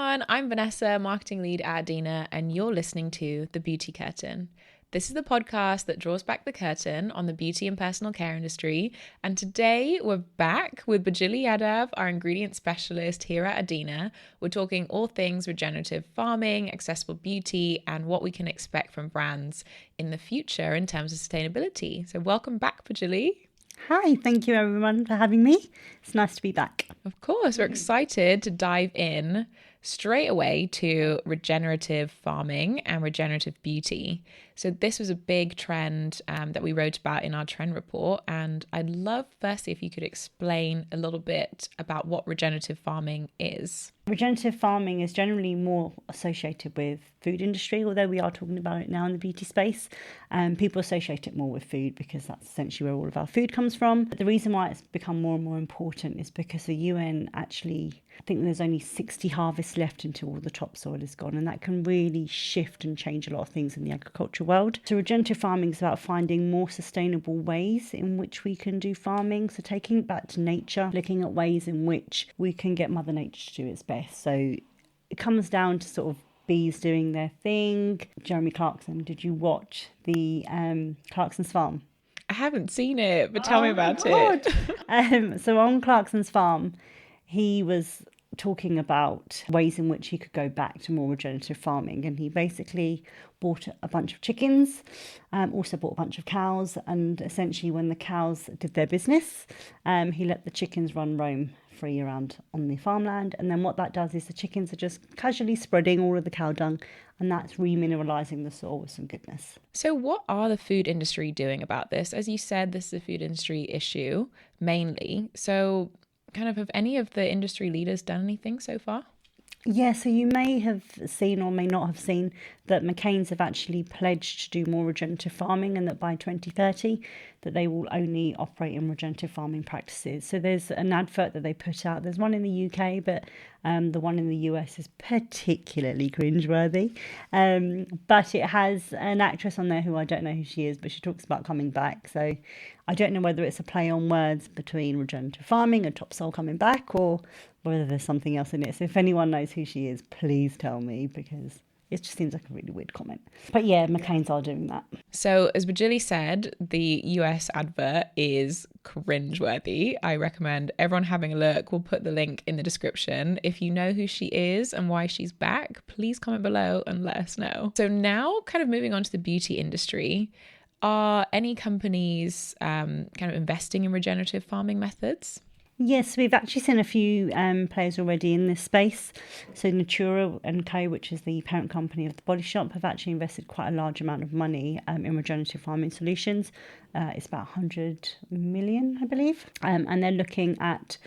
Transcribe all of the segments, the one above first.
everyone, I'm Vanessa, marketing lead at Adina, and you're listening to The Beauty Curtain. This is the podcast that draws back the curtain on the beauty and personal care industry, and today we're back with Bijilly Yadav, our ingredient specialist here at Adina. We're talking all things regenerative farming, accessible beauty, and what we can expect from brands in the future in terms of sustainability. So welcome back, Bijilly. Hi, thank you everyone for having me. It's nice to be back. Of course, we're excited to dive in straight away to regenerative farming and regenerative beauty. So this was a big trend that we wrote about in our trend report, and I'd love firstly if you could explain a little bit about what regenerative farming is. Regenerative farming is generally more associated with food industry, although we are talking about it now in the beauty space. People associate it more with food because that's essentially where all of our food comes from. But the reason why it's become more and more important is because the UN actually, I think there's only 60 harvests left until all the topsoil is gone, and that can really shift and change a lot of things in the agricultural world. So regenerative farming is about finding more sustainable ways in which we can do farming. So taking it back to nature, looking at ways in which we can get Mother Nature to do its best. So it comes down to sort of bees doing their thing. Jeremy Clarkson, did you watch the Clarkson's Farm? I haven't seen it, but tell me about it. So on Clarkson's Farm, he was talking about ways in which he could go back to more regenerative farming, and he basically bought a bunch of chickens, also bought a bunch of cows, and essentially when the cows did their business, he let the chickens roam free around on the farmland, and then what that does is the chickens are just casually spreading all of the cow dung, and that's remineralizing the soil with some goodness. So what are the food industry doing about this? As you said, this is a food industry issue mainly. So kind of have any of the industry leaders done anything so far? Yeah, so you may have seen or may not have seen that McCain's have actually pledged to do more regenerative farming, and that by 2030 that they will only operate in regenerative farming practices. So there's an advert that they put out. There's one in the UK, but the one in the US is particularly cringeworthy. But it has an actress on there who I don't know who she is, but she talks about coming back. So I don't know whether it's a play on words between regenerative farming and topsoil coming back, or whether there's something else in it. So if anyone knows who she is, please tell me, because it just seems like a really weird comment. But yeah, McCain's are doing that. So as Bijilly said, the US advert is cringeworthy. I recommend everyone having a look. We'll put the link in the description. If you know who she is and why she's back, please comment below and let us know. So now kind of moving on to the beauty industry, are any companies kind of investing in regenerative farming methods? Yes, we've actually seen a few players already in this space. So Natura & Co, which is the parent company of The Body Shop, have actually invested quite a large amount of money in regenerative farming solutions. It's about 100 million, I believe. And they're looking at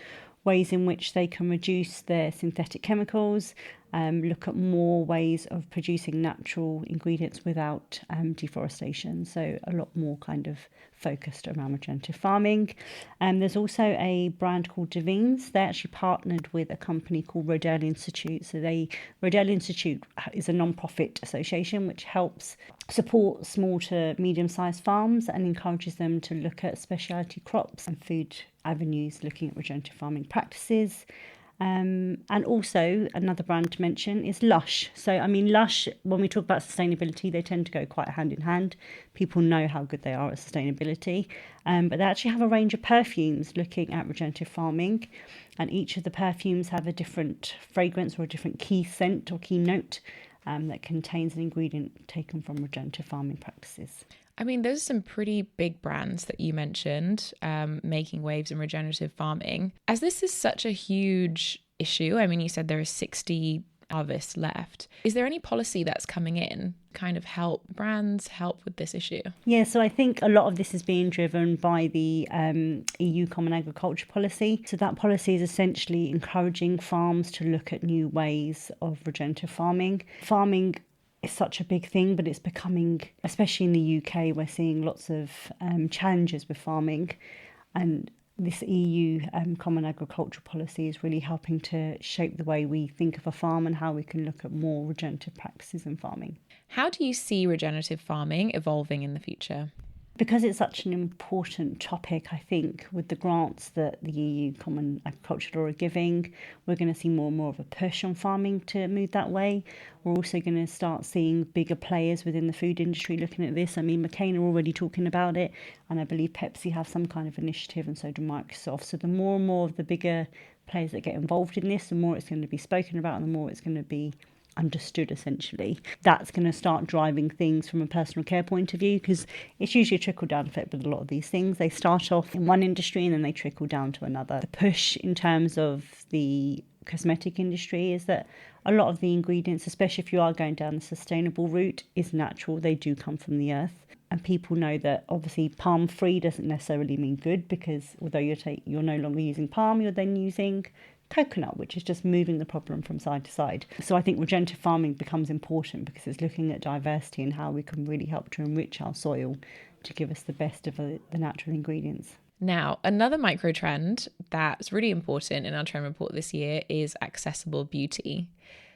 ways in which they can reduce their synthetic chemicals, look at more ways of producing natural ingredients without deforestation. So a lot more kind of focused around regenerative farming. There's also a brand called Davines. They actually partnered with a company called Rodale Institute. So Rodale Institute is a non-profit association which helps support small to medium-sized farms and encourages them to look at specialty crops and food avenues looking at regenerative farming practices. And also another brand to mention is Lush. So I mean, Lush, when we talk about sustainability, they tend to go quite hand in hand. People know how good they are at sustainability, but they actually have a range of perfumes looking at regenerative farming, and each of the perfumes have a different fragrance or a different key scent or key note that contains an ingredient taken from regenerative farming practices. I mean, those are some pretty big brands that you mentioned, making waves in regenerative farming. As this is such a huge issue, I mean, you said there are 60 harvests left. Is there any policy that's coming in kind of help brands help with this issue? Yeah, so I think a lot of this is being driven by the EU Common Agriculture Policy. So that policy is essentially encouraging farms to look at new ways of regenerative farming. Farming is such a big thing, but it's becoming, especially in the UK, we're seeing lots of challenges with farming, and this EU Common Agricultural Policy is really helping to shape the way we think of a farm and how we can look at more regenerative practices in farming. How do you see regenerative farming evolving in the future? Because it's such an important topic, I think with the grants that the EU Common Agricultural Law are giving, we're going to see more and more of a push on farming to move that way. We're also going to start seeing bigger players within the food industry looking at this. I mean, McCain are already talking about it, and I believe Pepsi have some kind of initiative, and so do Microsoft. So the more and more of the bigger players that get involved in this, the more it's going to be spoken about and the more it's going to be understood, essentially. That's going to start driving things from a personal care point of view, because it's usually a trickle down effect with a lot of these things. They start off in one industry and then they trickle down to another. The push in terms of the cosmetic industry is that a lot of the ingredients, especially if you are going down the sustainable route, is natural. They do come from the earth. And people know that obviously palm free doesn't necessarily mean good, because although you're no longer using palm, you're then using coconut, which is just moving the problem from side to side. So I think regenerative farming becomes important because it's looking at diversity and how we can really help to enrich our soil to give us the best of the natural ingredients. Now, another micro trend that's really important in our trend report this year is accessible beauty.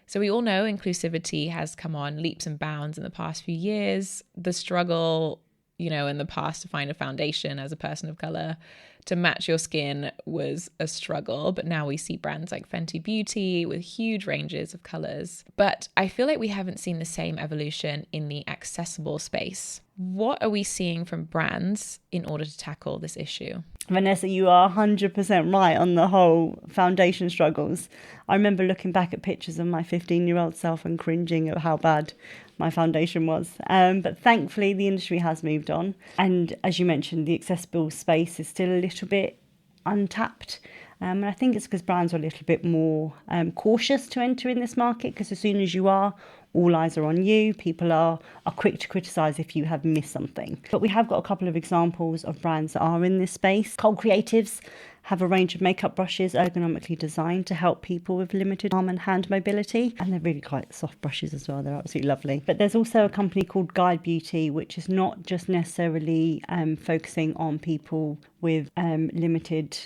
So we all know inclusivity has come on leaps and bounds in the past few years. The struggle, in the past to find a foundation as a person of color to match your skin was a struggle, but now we see brands like Fenty Beauty with huge ranges of colors. But I feel like we haven't seen the same evolution in the accessible space. What are we seeing from brands in order to tackle this issue? Vanessa, you are 100% right on the whole foundation struggles. I remember looking back at pictures of my 15-year-old self and cringing at how bad my foundation was. But thankfully, the industry has moved on. And as you mentioned, the accessible space is still a little bit untapped. And I think it's because brands are a little bit more cautious to enter in this market, because as soon as you are, all eyes are on you. People are quick to criticise if you have missed something. But we have got a couple of examples of brands that are in this space. Cold Creatives have a range of makeup brushes ergonomically designed to help people with limited arm and hand mobility. And they're really quite soft brushes as well. They're absolutely lovely. But there's also a company called Guide Beauty, which is not just necessarily focusing on people with limited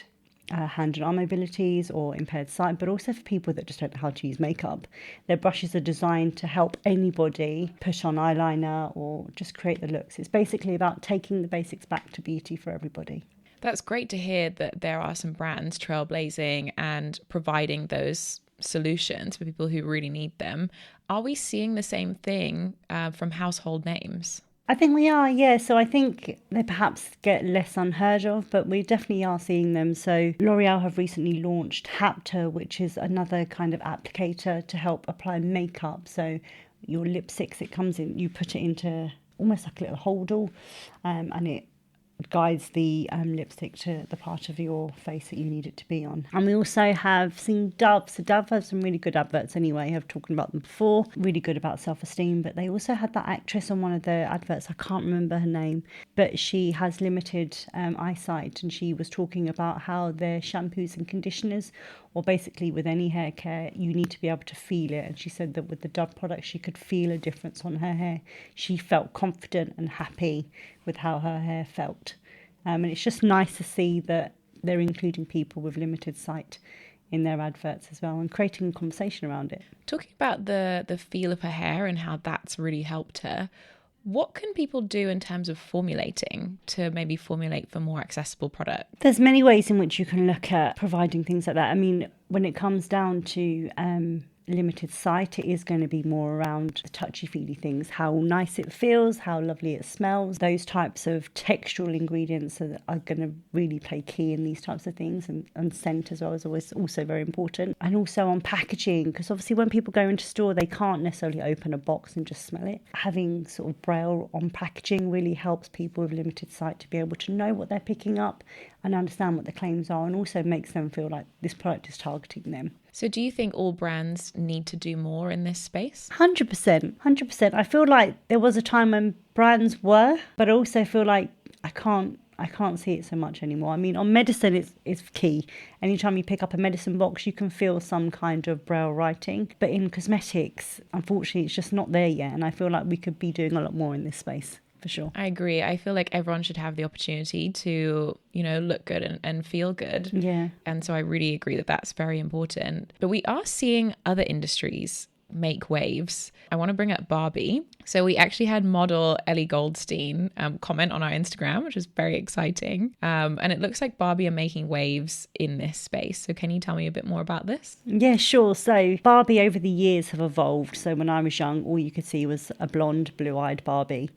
hand and arm mobilities or impaired sight, but also for people that just don't know how to use makeup. Their brushes are designed to help anybody put on eyeliner or just create the looks. It's basically about taking the basics back to beauty for everybody. That's great to hear that there are some brands trailblazing and providing those solutions for people who really need them. Are we seeing the same thing from household names? I think we are, yeah. So I think they perhaps get less unheard of, but we definitely are seeing them. So L'Oreal have recently launched Hapta, which is another kind of applicator to help apply makeup. So your lipsticks, it comes in, you put it into almost like a little holdall, and it guides the lipstick to the part of your face that you need it to be on. And we also have seen Dove. So Dove have some really good adverts anyway. I've talked about them before. Really good about self-esteem. But they also had that actress on one of their adverts. I can't remember her name, but she has limited eyesight, and she was talking about how their shampoos and conditioners, or basically with any hair care, you need to be able to feel it. And she said that with the Dove product, she could feel a difference on her hair. She felt confident and happy with how her hair felt. And it's just nice to see that they're including people with limited sight in their adverts as well and creating a conversation around it. Talking about the feel of her hair and how that's really helped her, what can people do in terms of formulating to maybe formulate for more accessible products? There's many ways in which you can look at providing things like that. I mean, when it comes down to limited sight, it is going to be more around the touchy-feely things, how nice it feels, how lovely it smells. Those types of textural ingredients are going to really play key in these types of things, and scent as well is always also very important. And also on packaging, because obviously when people go into store, they can't necessarily open a box and just smell it. Having sort of braille on packaging really helps people with limited sight to be able to know what they're picking up and understand what the claims are, and also makes them feel like this product is targeting them. So do you think all brands need to do more in this space? 100%. I feel like there was a time when brands were, but I also feel like I can't see it so much anymore. I mean, on medicine, it's key. Anytime you pick up a medicine box, you can feel some kind of braille writing. But in cosmetics, unfortunately, it's just not there yet. And I feel like we could be doing a lot more in this space. For sure. I agree. I feel like everyone should have the opportunity to, look good and feel good. Yeah. And so I really agree that that's very important. But we are seeing other industries make waves, I want to bring up Barbie. So we actually had model Ellie Goldstein comment on our Instagram, which was very exciting. And it looks like Barbie are making waves in this space. So can you tell me a bit more about this? Yeah, sure. So Barbie over the years have evolved. So when I was young, all you could see was a blonde, blue-eyed Barbie,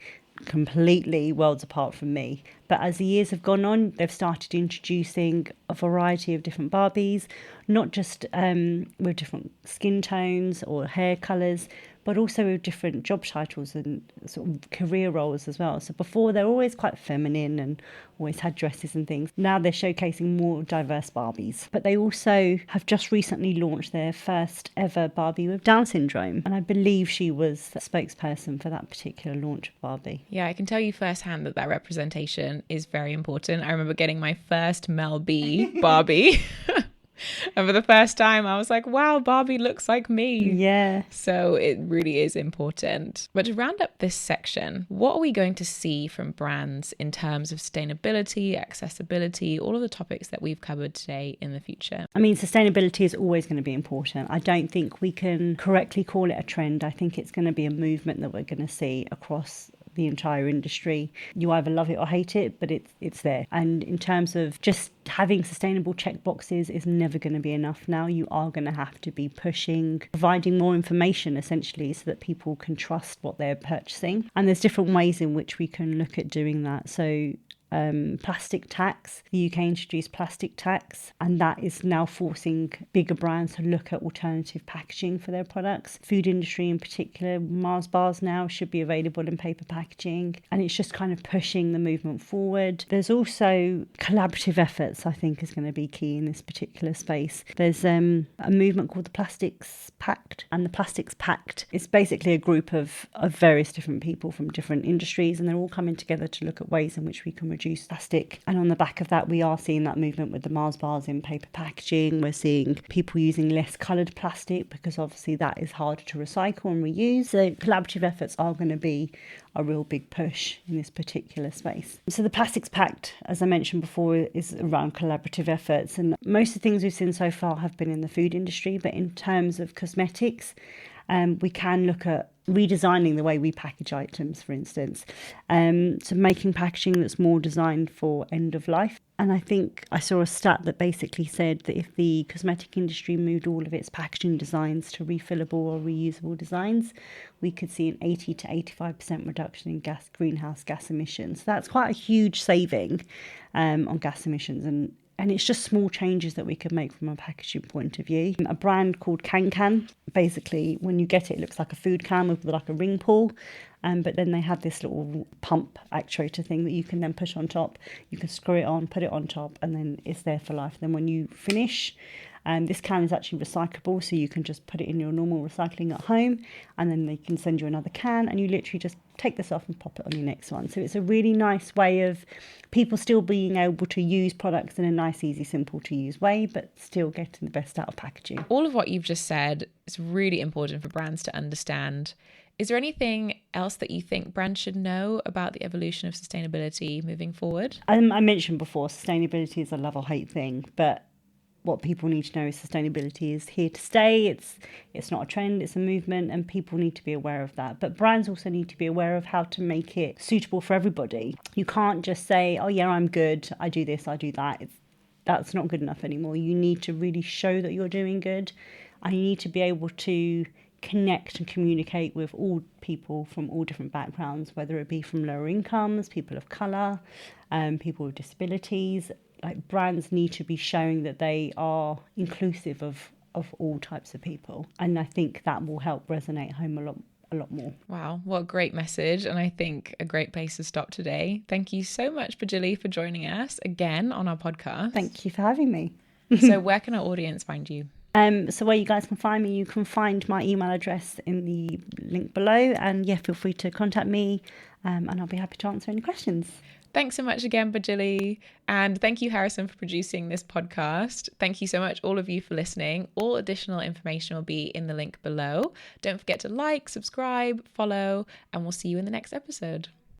completely worlds apart from me. But as the years have gone on, they've started introducing a variety of different Barbies, not just with different skin tones or hair colours, but also with different job titles and sort of career roles as well. So before, they're always quite feminine and always had dresses and things. Now they're showcasing more diverse Barbies. But they also have just recently launched their first ever Barbie with Down syndrome. And I believe she was the spokesperson for that particular launch of Barbie. Yeah, I can tell you firsthand that representation is very important. I remember getting my first Mel B Barbie. And for the first time, I was like, wow, Barbie looks like me. Yeah. So it really is important. But to round up this section, what are we going to see from brands in terms of sustainability, accessibility, all of the topics that we've covered today in the future? I mean, sustainability is always going to be important. I don't think we can correctly call it a trend. I think it's going to be a movement that we're going to see across the entire industry. You either love it or hate it, but it's there. And in terms of just having sustainable checkboxes is never going to be enough now. You are going to have to be pushing, providing more information essentially so that people can trust what they're purchasing. And there's different ways in which we can look at doing that. So plastic tax. The UK introduced plastic tax, and that is now forcing bigger brands to look at alternative packaging for their products. Food industry in particular, Mars bars now should be available in paper packaging, and it's just kind of pushing the movement forward. There's also collaborative efforts, I think, is going to be key in this particular space. There's a movement called the Plastics Pact, and the Plastics Pact is basically a group of various different people from different industries, and they're all coming together to look at ways in which we can reduce plastic. And on the back of that, we are seeing that movement with the Mars bars in paper packaging. We're seeing people using less coloured plastic because obviously that is harder to recycle and reuse. So collaborative efforts are going to be a real big push in this particular space. So the Plastics Pact, as I mentioned before, is around collaborative efforts. And most of the things we've seen so far have been in the food industry. But in terms of cosmetics, we can look at redesigning the way we package items, for instance, so making packaging that's more designed for end of life. And I think I saw a stat that basically said that if the cosmetic industry moved all of its packaging designs to refillable or reusable designs, we could see an 80 to 85% reduction in greenhouse gas emissions. So that's quite a huge saving on gas emissions, and it's just small changes that we could make from a packaging point of view. A brand called Can. Basically, when you get it, it looks like a food can with like a ring pull. But then they have this little pump actuator thing that you can then push on top. You can screw it on, put it on top, and then it's there for life. Then when you finish, this can is actually recyclable, so you can just put it in your normal recycling at home, and then they can send you another can, and you literally just take this off and pop it on your next one. So it's a really nice way of people still being able to use products in a nice, easy, simple to use way, but still getting the best out of packaging. All of what you've just said is really important for brands to understand. Is there anything else that you think brands should know about the evolution of sustainability moving forward? I mentioned before, sustainability is a love or hate thing, but what people need to know is sustainability is here to stay. It's not a trend, it's a movement, and people need to be aware of that. But brands also need to be aware of how to make it suitable for everybody. You can't just say, oh yeah, I'm good, I do this, I do that. That's not good enough anymore. You need to really show that you're doing good, and you need to be able to connect and communicate with all people from all different backgrounds, whether it be from lower incomes, people of colour, people with disabilities. Like, brands need to be showing that they are inclusive of all types of people, and I think that will help resonate home a lot more. Wow, what a great message, and I think a great place to stop today. Thank you so much, Bijilly, for joining us again on our podcast. Thank you for having me. So where can our audience find you? So where you guys can find me, you can find my email address in the link below, and yeah, feel free to contact me, and I'll be happy to answer any questions. Thanks so much again, Bijilly. And thank you, Harrison, for producing this podcast. Thank you so much, all of you, for listening. All additional information will be in the link below. Don't forget to like, subscribe, follow, and we'll see you in the next episode.